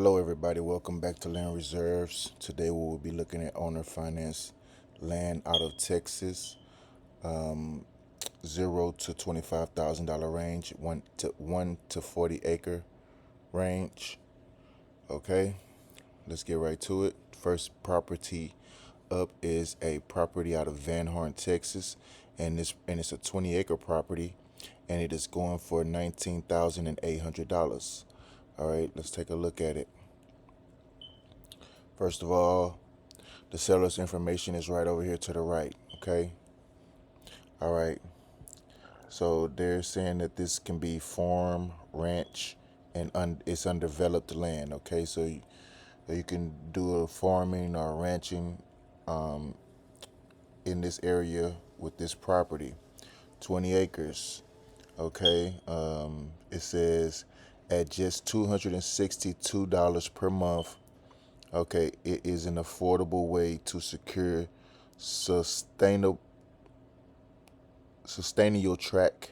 Hello everybody, welcome back to Land Reserves. Today we will be looking at owner finance land out of Texas, 0 to $25,000 range, 1 to 40 acre range. Okay, let's get right to it. First property up is a property out of Van Horn, Texas, and it's a 20-acre property, and it is going for $19,800. All right, let's take a look at it. First of all, the seller's information is right over here to the right. Okay. All right. So they're saying that this can be farm, ranch, and it's undeveloped land. Okay. So you can do a farming or ranching um, in this area with this property. 20 acres. Okay. It says at just $262 per month. Okay. It is an affordable way to secure sustainable sustaining your track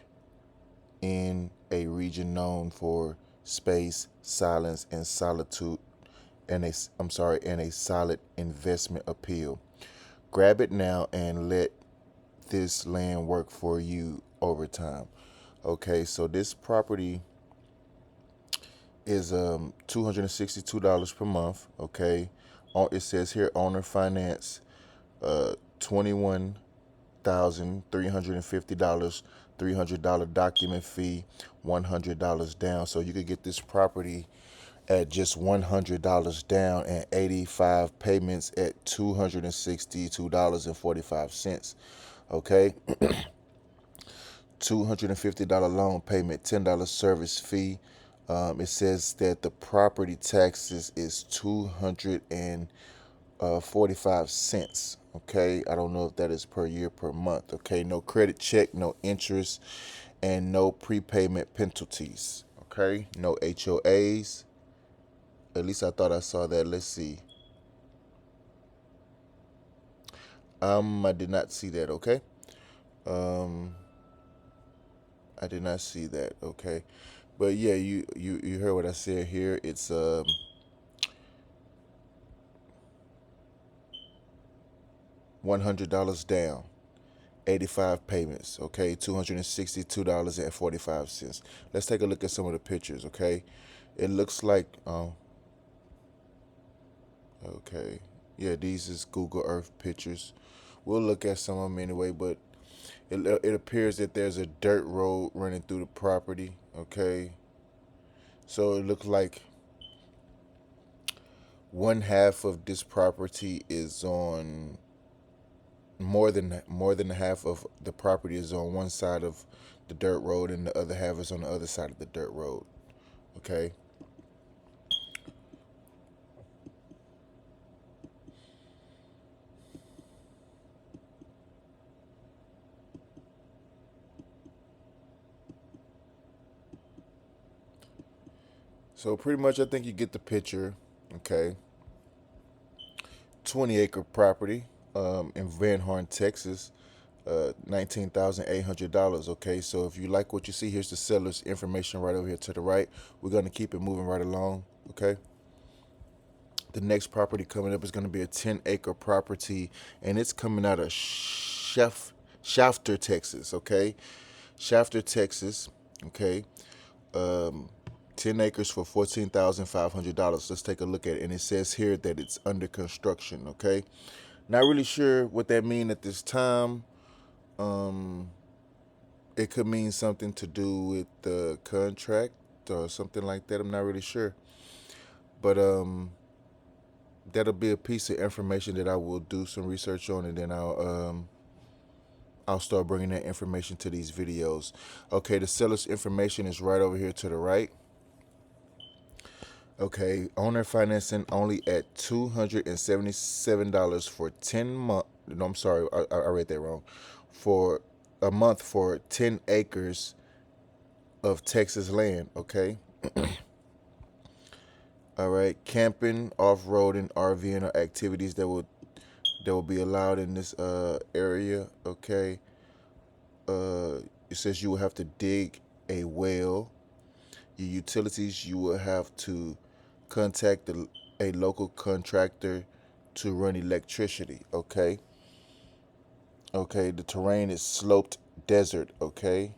in a region known for space, silence, and solitude, and a solid investment appeal. Grab it now and let this land work for you over time. Okay, so this property is $262 per month. Okay, it says here owner finance, 21,350, $300 document fee, $100 down. So you could get this property at just $100 down and 85 payments at $262.45. Okay, $250 loan payment, $10 service fee. It says that the property taxes is 245 cents. Okay, I don't know if that is per year, per month. Okay, no credit check, no interest, and no prepayment penalties. Okay, no HOAs. At least I thought I saw that. Let's see. I did not see that. Okay. Um, I did not see that. Okay, but yeah, you heard what I said here. It's $100 down, 85 payments. Okay, $262.45. Let's take a look at some of the pictures. Okay, it looks like okay, yeah, these is Google Earth pictures. We'll look at some of them anyway, but it appears that there's a dirt road running through the property. Okay, so it looks like one half of this property is on more than half of the property is on one side of the dirt road, and the other half is on the other side of the dirt road. Okay, so pretty much I think you get the picture. Okay, 20-acre property in Van Horn, Texas. $19,800. Okay, so if you like what you see, here's the seller's information right over here to the right. We're going to keep it moving right along. Okay, the next property coming up is going to be a 10-acre property, and it's coming out of Shafter, Texas. Okay, Shafter, Texas. Okay, um, 10 acres for $14,500. Let's take a look at it. And it says here that it's under construction. Okay, not really sure what that means at this time. Um, it could mean something to do with the contract or something like that. I'm not really sure, but that'll be a piece of information that I will do some research on, and then I'll start bringing that information to these videos. Okay, the seller's information is right over here to the right. Okay, owner financing only at $277 for 10 months. No, I'm sorry, I read that wrong. For a month for 10 acres of Texas land. Okay. All right, camping, off-roading, RVing are activities that will be allowed in this area. Okay. It says you will have to dig a well. Your utilities, you will have to contact a local contractor to run electricity. Okay. Okay. The terrain is sloped desert. Okay.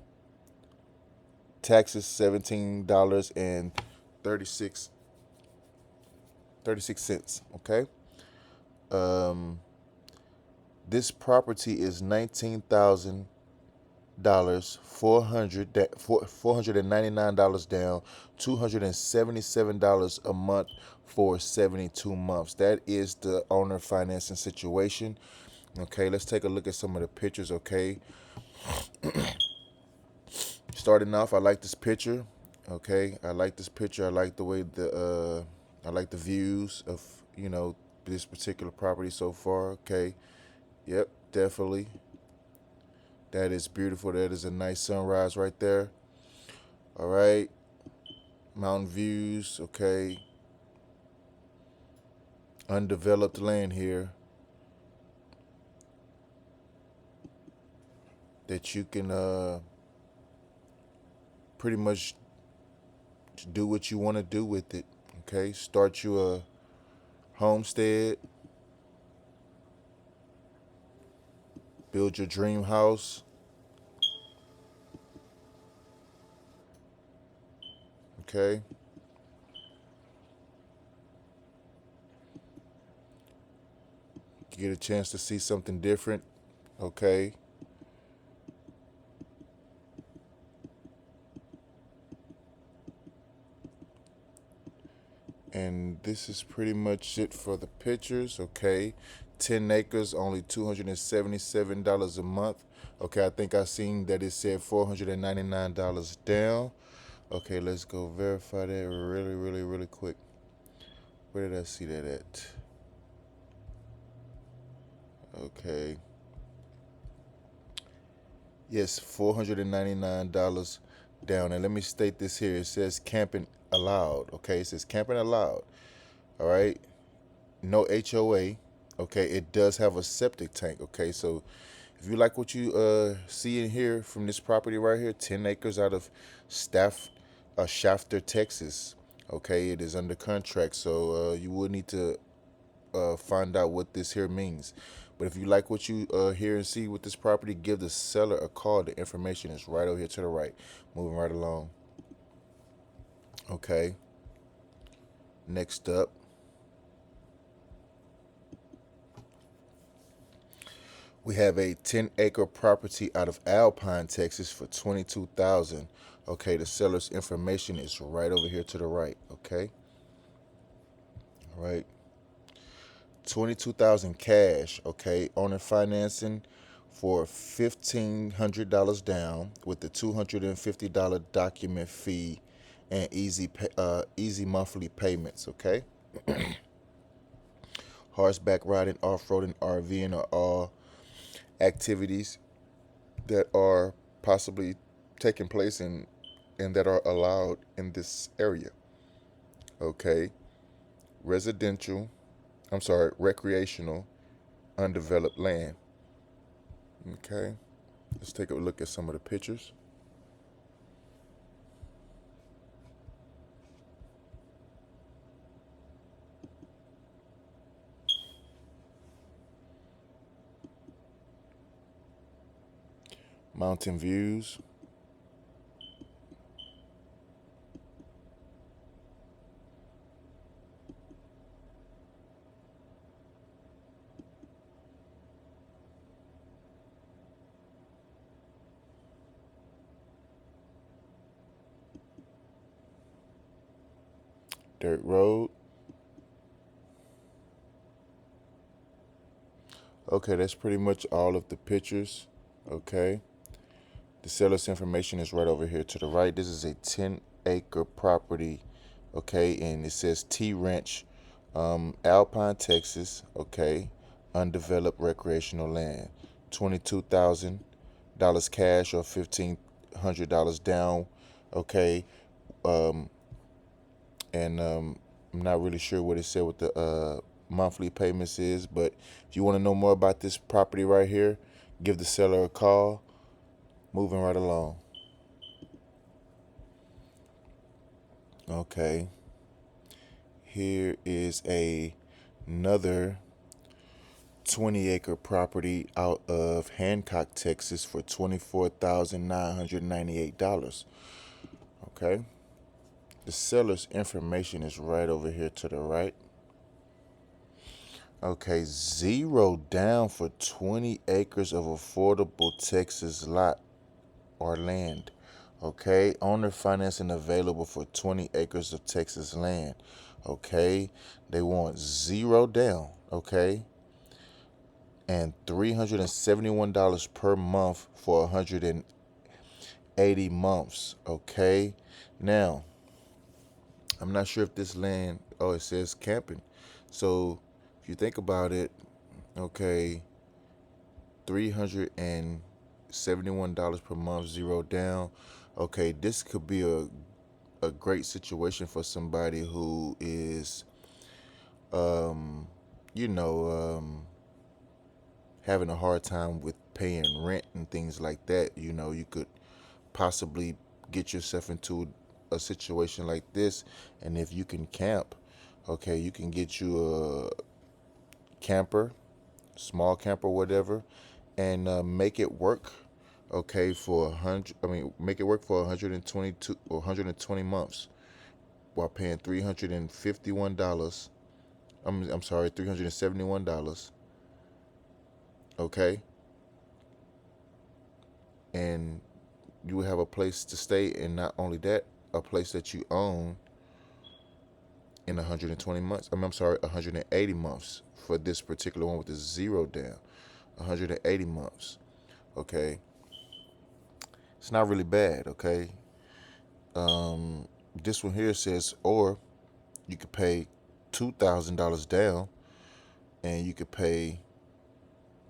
Taxes $17.36. Okay. Um, this property is $19,000, 499 down, $277 a month for 72 months. That is the owner financing situation. Okay, let's take a look at some of the pictures. Okay, starting off, I like this picture. Okay, I like this picture. I like the way I like the views of this particular property so far. Okay, yep, definitely. That is beautiful. That is a nice sunrise right there. All right, mountain views. Okay, undeveloped land here that you can pretty much do what you want to do with it. Okay, start you a homestead, build your dream house. Okay, get a chance to see something different. Okay, and this is pretty much it for the pictures. Okay, 10 acres, only $277 a month. Okay, I think I seen that it said $499 down. Okay, let's go verify that really, really, really quick. Where did I see that at? Okay. Yes, $499 down. And let me state this here. It says camping allowed. Okay, it says camping allowed. All right. No HOA. Okay, it does have a septic tank. Okay, so if you like what you see and hear from this property right here, 10 acres out of Shafter, Texas. Okay, it is under contract, so you will need to find out what this here means. But if you like what you hear and see with this property, give the seller a call. The information is right over here to the right. Moving right along. Okay. Next up, we have a 10-acre property out of Alpine, Texas for 22,000. Okay, the seller's information is right over here to the right. Okay. All right. 22,000 cash. Okay, owner financing for $1,500 down with the $250 document fee and easy monthly payments. Okay, horseback riding, off-roading, RVing are all activities that are possibly taking place and that are allowed in this area. Okay, residential. I'm sorry, recreational, undeveloped land. Okay, let's take a look at some of the pictures. Mountain views. Dirt road. Okay, that's pretty much all of the pictures. Okay. The seller's information is right over here to the right. This is a 10-acre property. Okay, and it says T Ranch, Alpine, Texas. Okay, undeveloped recreational land. $22,000 cash or $1,500 down. Okay, um, and I'm not really sure what it said with the monthly payments is, but if you want to know more about this property right here, give the seller a call. Moving right along. Okay, Here is another 20-acre property out of Hancock, Texas for $24,998. Okay. The seller's information is right over here to the right. Okay, zero down for 20 acres of affordable Texas lot or land. Okay, owner financing available for 20 acres of Texas land. Okay, they want zero down. Okay, and $371 per month for 180 months. Okay, now I'm not sure if this land, oh, it says camping. So if you think about it, okay, $371 per month, zero down. Okay, this could be a great situation for somebody who is, um, you know, having a hard time with paying rent and things like that. You know, you could possibly get yourself into a situation like this. And if you can camp, okay, you can get you a camper, small camper, whatever, and make it work. Okay, for 100. I mean, make it work for 122 or 120 months while paying $351. I'm sorry, $371. Okay, and you will have a place to stay, and not only that, a place that you own in 120 months. I'm sorry, 180 months for this particular one with the zero down. 180 months. Okay, it's not really bad. Okay, um, this one here says, or you could pay $2,000 down, and you could pay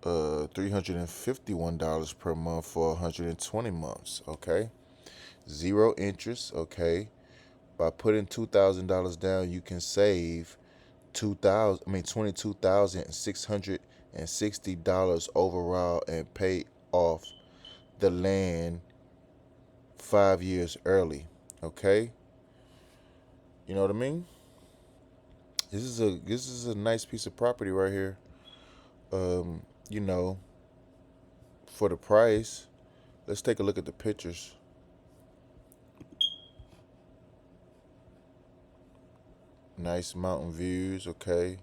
$351 per month for 120 months. Okay, zero interest. Okay, by putting $2,000 down, you can save 22,660 overall and pay off the land 5 years early. Okay, you know what I mean? This is a nice piece of property right here. Um, you know, for the price, let's take a look at the pictures. Nice mountain views. Okay.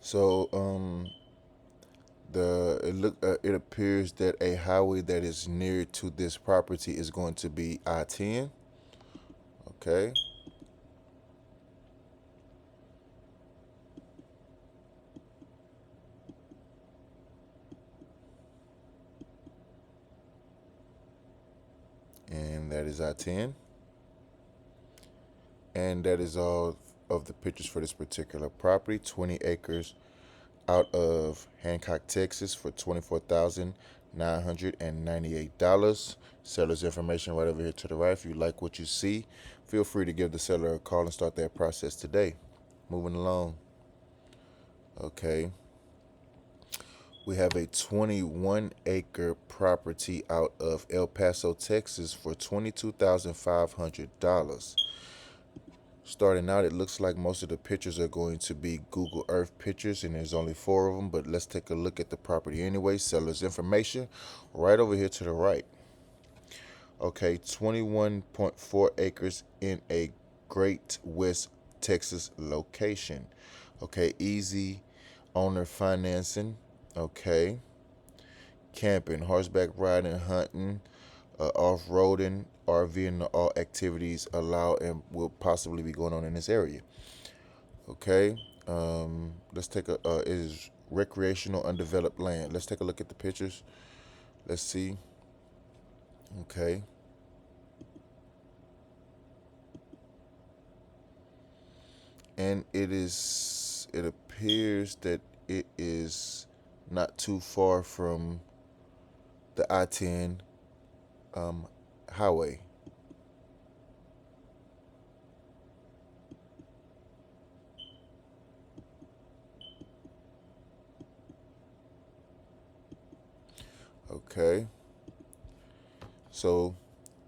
So it appears that a highway that is near to this property is going to be I-10. Okay. And that is I-10. And that is all of the pictures for this particular property. 20 acres out of Hancock, Texas for $24,998. Seller's information right over here to the right. If you like what you see, feel free to give the seller a call and start that process today. Moving along. Okay. We have a 21-acre property out of El Paso, Texas for $22,500. Starting out, it looks like most of the pictures are going to be Google Earth pictures, and there's only 4 of them, but let's take a look at the property anyway. Seller's information right over here to the right. Okay, 21.4 acres in a Great West Texas location. Okay, easy owner financing. Okay, camping, horseback riding, hunting, off-roading, RVing, all activities allowed and will possibly be going on in this area. Okay, let's take it is recreational undeveloped land. Let's take a look at the pictures. Let's see. Okay, and it appears that it is not too far from the I-10 um, highway. Okay, so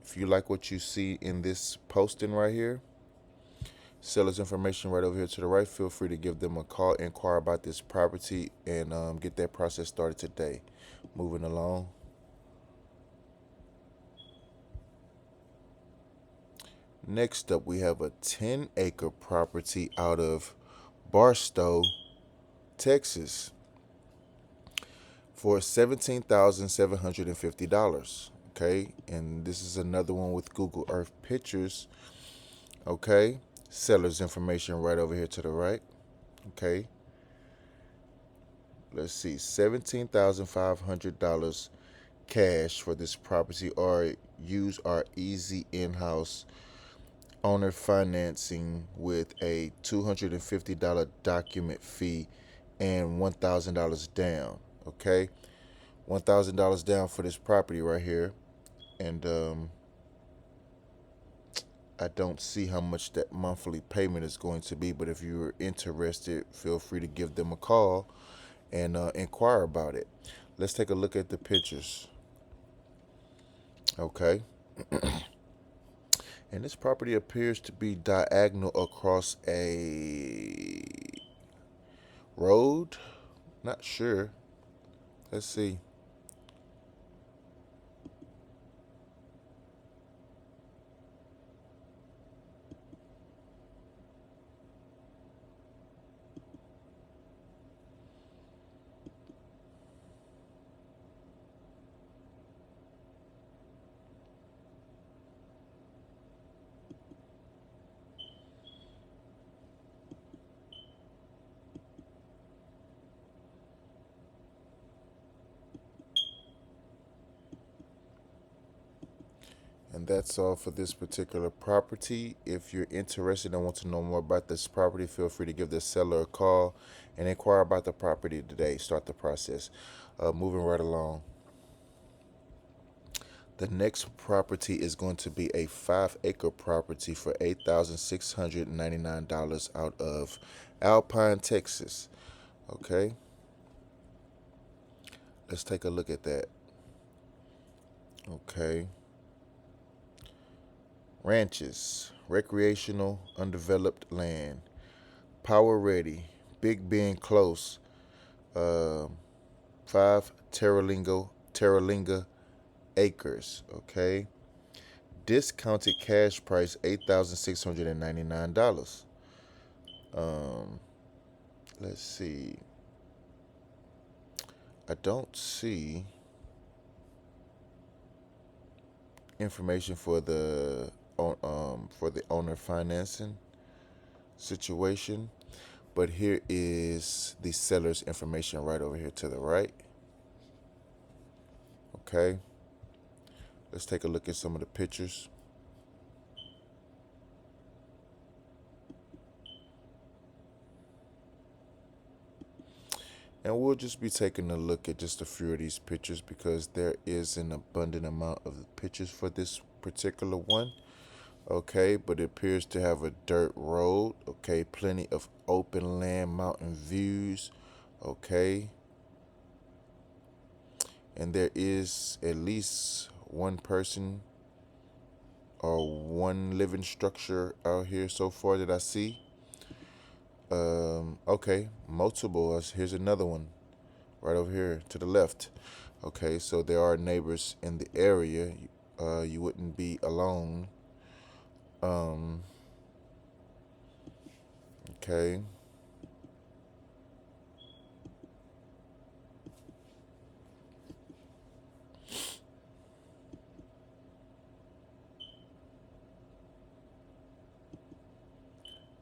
if you like what you see in this posting right here, seller's information right over here to the right, feel free to give them a call, inquire about this property, and get that process started today. Moving along. Next up, we have a 10-acre property out of Barstow, Texas for $17,750. Okay, and this is another one with Google Earth pictures. Okay, seller's information right over here to the right. Okay, let's see, $17,500 cash for this property, or use our easy in-house owner financing with a $250 document fee and $1,000 down. Okay, $1,000 down for this property right here, and I don't see how much that monthly payment is going to be. But if you're interested, feel free to give them a call and inquire about it. Let's take a look at the pictures. Okay, and this property appears to be diagonal across a road. Not sure. Let's see. And that's all for this particular property. If you're interested and want to know more about this property, feel free to give the seller a call and inquire about the property today. Start the process. Moving right along. The next property is going to be a 5-acre property for $8,699 out of Alpine, Texas. Okay, let's take a look at that. Okay. Ranches, recreational, undeveloped land, power ready, Big Bend close, uh, 5 Terralinga acres. Okay, discounted cash price $8,699. Um, let's see. I don't see information for the owner financing situation, but here is the seller's information right over here to the right. Okay, let's take a look at some of the pictures. And we'll just be taking a look at just a few of these pictures because there is an abundant amount of pictures for this particular one. Okay, but it appears to have a dirt road. Okay, plenty of open land, mountain views. Okay, and there is at least one person or one living structure out here so far that I see. Okay, multiple. Here's another one right over here to the left. Okay, so there are neighbors in the area. You wouldn't be alone. Um, okay.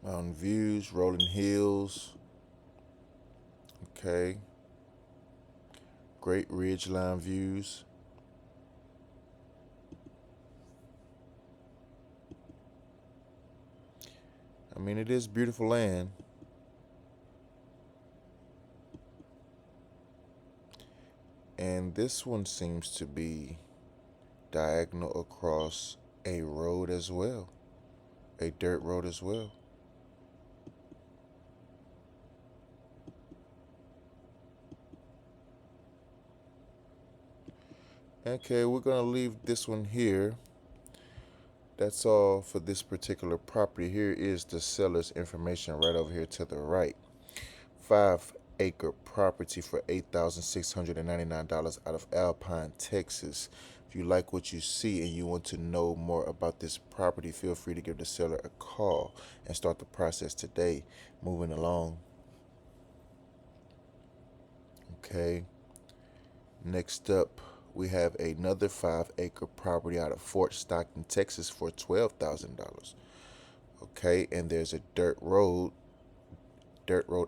Mountain views, rolling hills. Okay. Great ridgeline views. mean, it is beautiful land. And this one seems to be diagonal across a road as well, a dirt road as well. Okay, we're gonna leave this one here. That's all for this particular property. Here is the seller's information right over here to the right. 5-acre property for $8,699 out of Alpine, Texas. If you like what you see and you want to know more about this property, feel free to give the seller a call and start the process today. Moving along. Okay. Next up, we have another 5-acre property out of Fort Stockton, Texas for $12,000. Okay, and there's a dirt road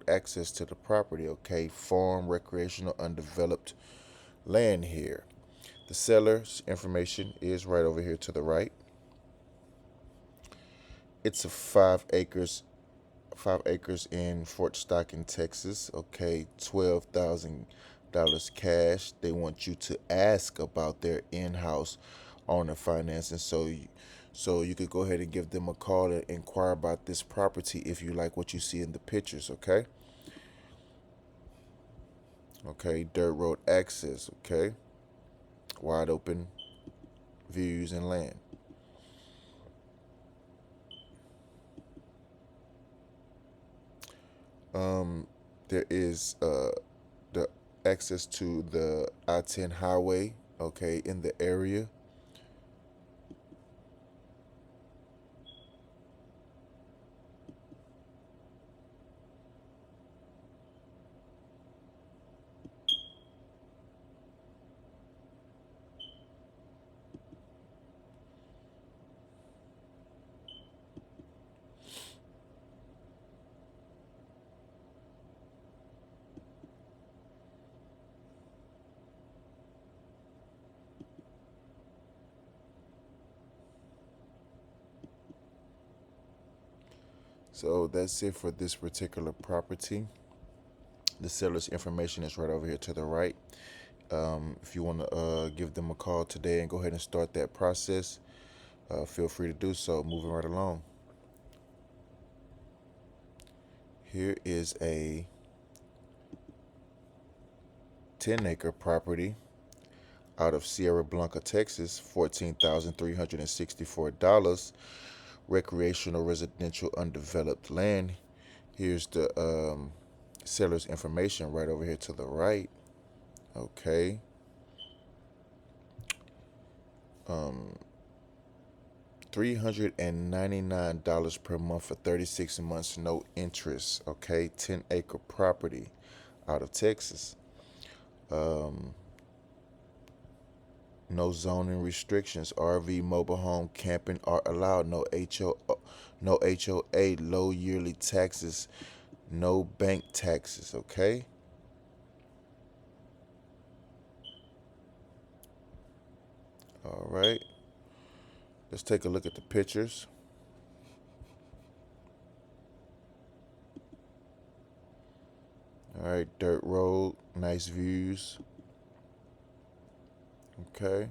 access to the property. Okay, farm, recreational, undeveloped land here. The seller's information is right over here to the right. It's a 5 acres in Fort Stockton, Texas. Okay, $12,000 cash. They want you to ask about their in-house owner financing, so you could go ahead and give them a call and inquire about this property if you like what you see in the pictures. Okay. Okay, dirt road access. Okay, wide open views and land. There is the access to the I-10 highway. Okay, in the area. So that's it for this particular property. The seller's information is right over here to the right. If you want to give them a call today and go ahead and start that process, feel free to do so. Moving right along. Here is a 10-acre property out of Sierra Blanca, Texas, $14,364. Recreational, residential, undeveloped land. Here's the seller's information right over here to the right. Okay. $399 per month for 36 months, no interest. Okay, 10-acre property out of Texas. No zoning restrictions. RV, mobile home, camping are allowed. No HOA, low yearly taxes, no bank taxes. Okay. All right. Let's take a look at the pictures. All right, dirt road, nice views. Okay.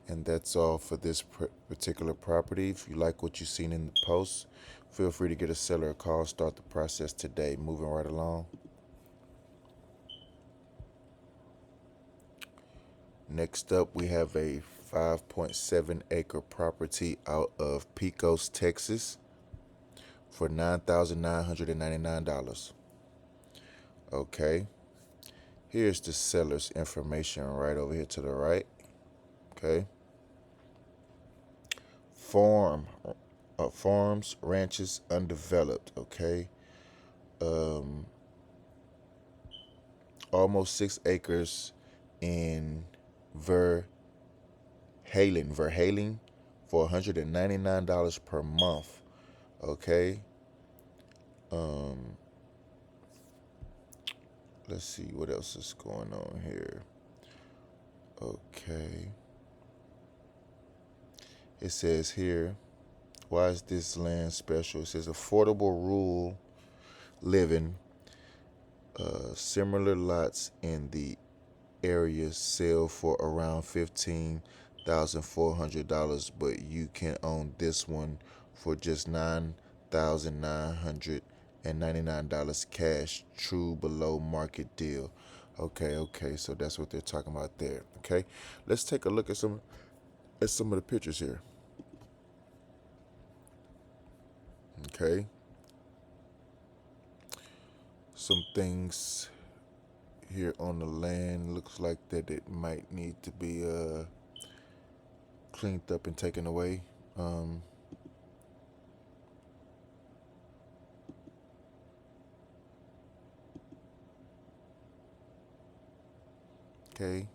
And that's all for this particular property. If you like what you've seen in the post, feel free to get a seller a call. Start the process today. Moving right along. Next up, we have a 5.7-acre property out of Pecos, Texas for $9,999. Okay. Here's the seller's information right over here to the right. Okay. Farm, farms, ranches, undeveloped. Okay, um, almost 6 acres in Verhalen for $199 per month. Okay. Um, let's see what else is going on here. Okay. It says here, why is this land special? It says affordable rural living. Similar lots in the area sell for around $15,400, but you can own this one for just $9,999 cash. True below market deal. Okay, so that's what they're talking about there. Okay, let's take a look at some of the pictures here. Okay, some things here on the land looks like that it might need to be cleaned up and taken away. Um, okay,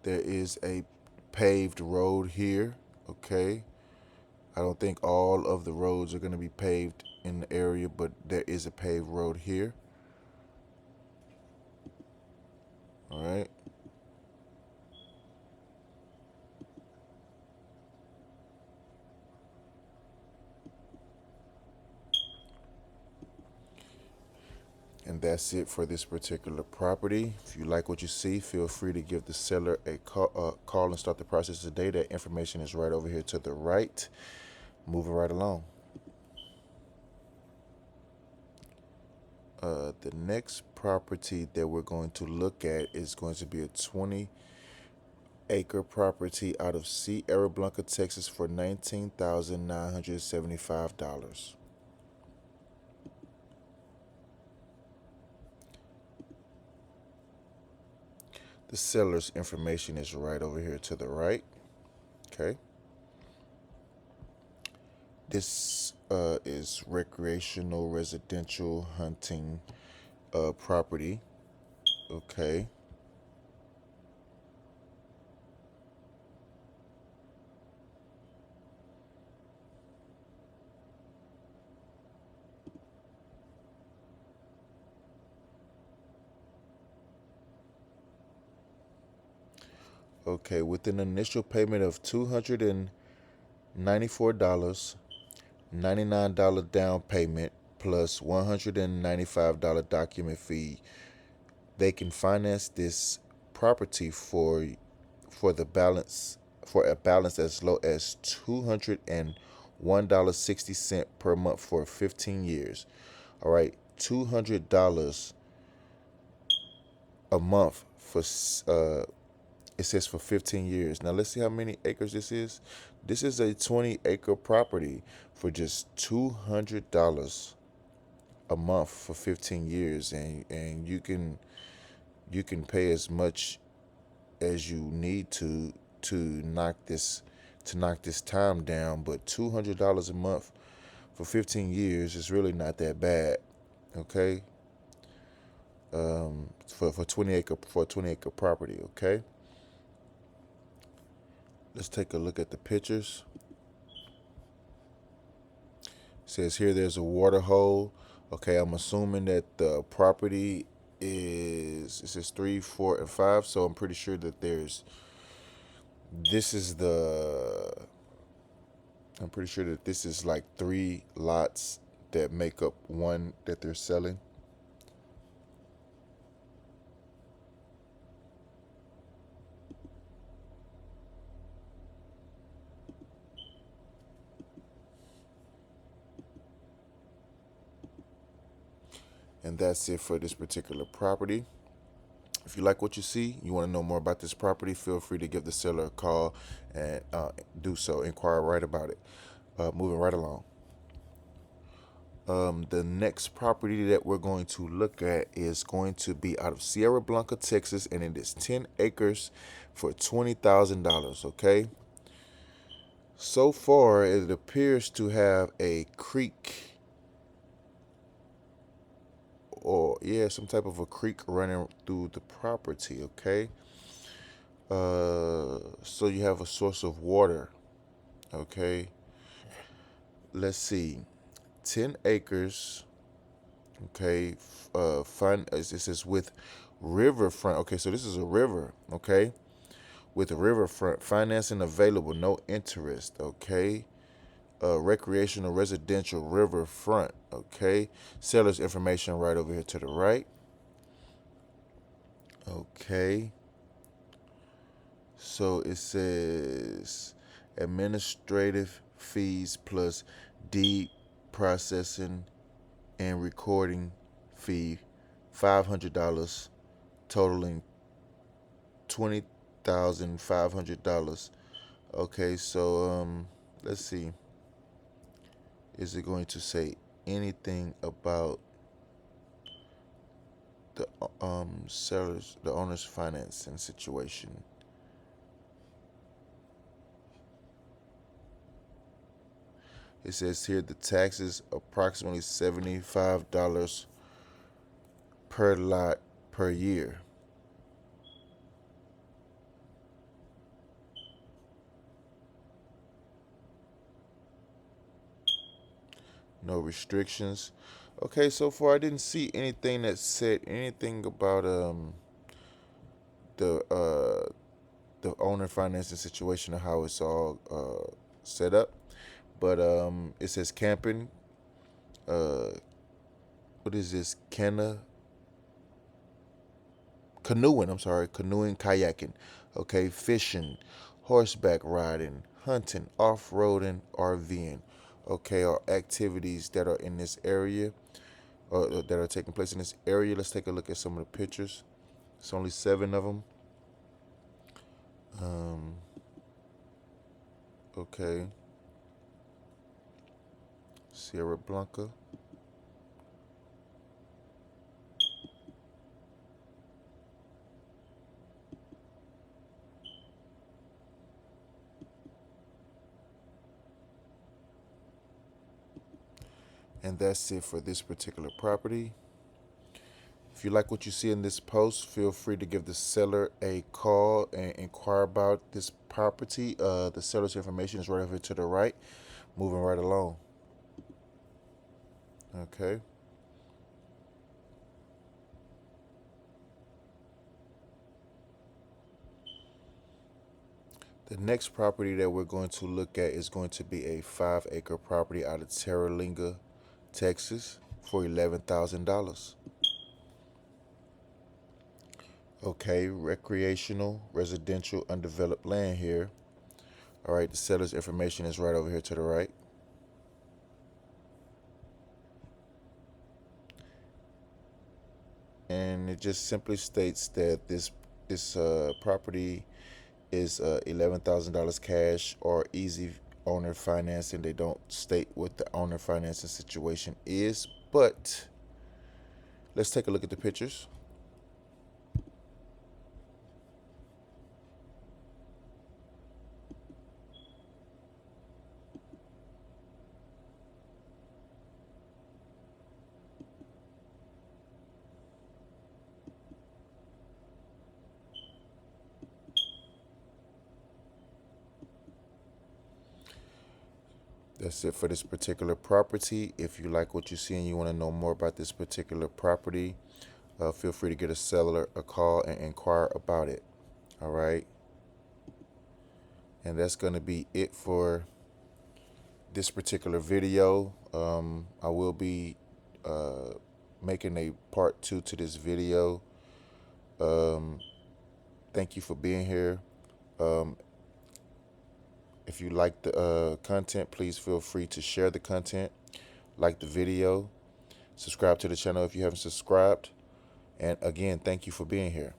there is a paved road here. Okay, I don't think all of the roads are going to be paved in the area, but there is a paved road here. All right. And that's it for this particular property. If you like what you see, feel free to give the seller a call and start the process today. That information is right over here to the right. Moving right along. The next property that we're going to look at is going to be a 20-acre property out of Sierra Blanca, Texas for $19,975. The seller's information is right over here to the right. Okay. This is recreational residential hunting property. Okay. Okay, with an initial payment of $294, $99 down payment plus $195 document fee, they can finance this property for the balance for a balance as low as $201.60 per month for 15 years. All right, $200 a month for it says for 15 years. Now let's see how many acres this is. This is a 20-acre property for just $200 a month for 15 years, and you can pay as much as you need to knock this time down. But $200 a month for 15 years is really not that bad. Okay, for 20-acre property. Okay, let's take a look at the pictures. It says here there's a water hole. Okay, I'm assuming that the property is, it says 3, 4, and 5. So I'm pretty sure that this is the I'm pretty sure that this is like 3 lots that make up one that they're selling. And that's it for this particular property. If you like what you see, you want to know more about this property, feel free to give the seller a call and do so. Inquire right about it. Moving right along. The next property that we're going to look at is going to be out of Sierra Blanca, Texas, and it is 10 acres for $20,000. Okay. So far, it appears to have a creek, or yeah, some type of a creek running through the property. Okay. So you have a source of water. Okay. Let's see. 10 acres. Okay. This is with riverfront. Okay, so this is a river. Okay, with a riverfront, financing available, no interest. Okay. Recreational residential riverfront. Okay. Seller's information right over here to the right. Okay. So it says administrative fees plus deed processing and recording fee, $500, totaling $20,500. Okay, so let's see. Is it going to say anything about the the owner's financing situation? It says here the taxes approximately $75 per lot per year. No restrictions. Okay, so far I didn't see anything that said anything about the uh the owner financing situation or how it's all set up. But it says camping. Uh, what is this? Canoeing. I'm sorry, canoeing, kayaking. Okay, fishing, horseback riding, hunting, off-roading, RVing. Okay, are activities that are in this area or that are taking place in this area. Let's take a look at some of the pictures. It's only 7 of them. Um, okay, Sierra Blanca. And that's it for this particular property. If you like what you see in this post, feel free to give the seller a call and inquire about this property. The seller's information is right over to the right. Moving right along. Okay. The next property that we're going to look at is going to be a 5-acre property out of Terralinga, Texas for $11,000. Okay, recreational, residential, undeveloped land here. All right, the seller's information is right over here to the right. And it just simply states that this property is $11,000 cash or easy owner financing. They don't state what the owner financing situation is, but let's take a look at the pictures. That's it for this particular property. If you like what you see and you want to know more about this particular property, feel free to get a seller a call and inquire about it. All right. And that's going to be it for this particular video. I will be making a part 2 to this video. Thank you for being here. Um, if you like the content, please feel free to share the content, like the video, subscribe to the channel if you haven't subscribed. And again, thank you for being here.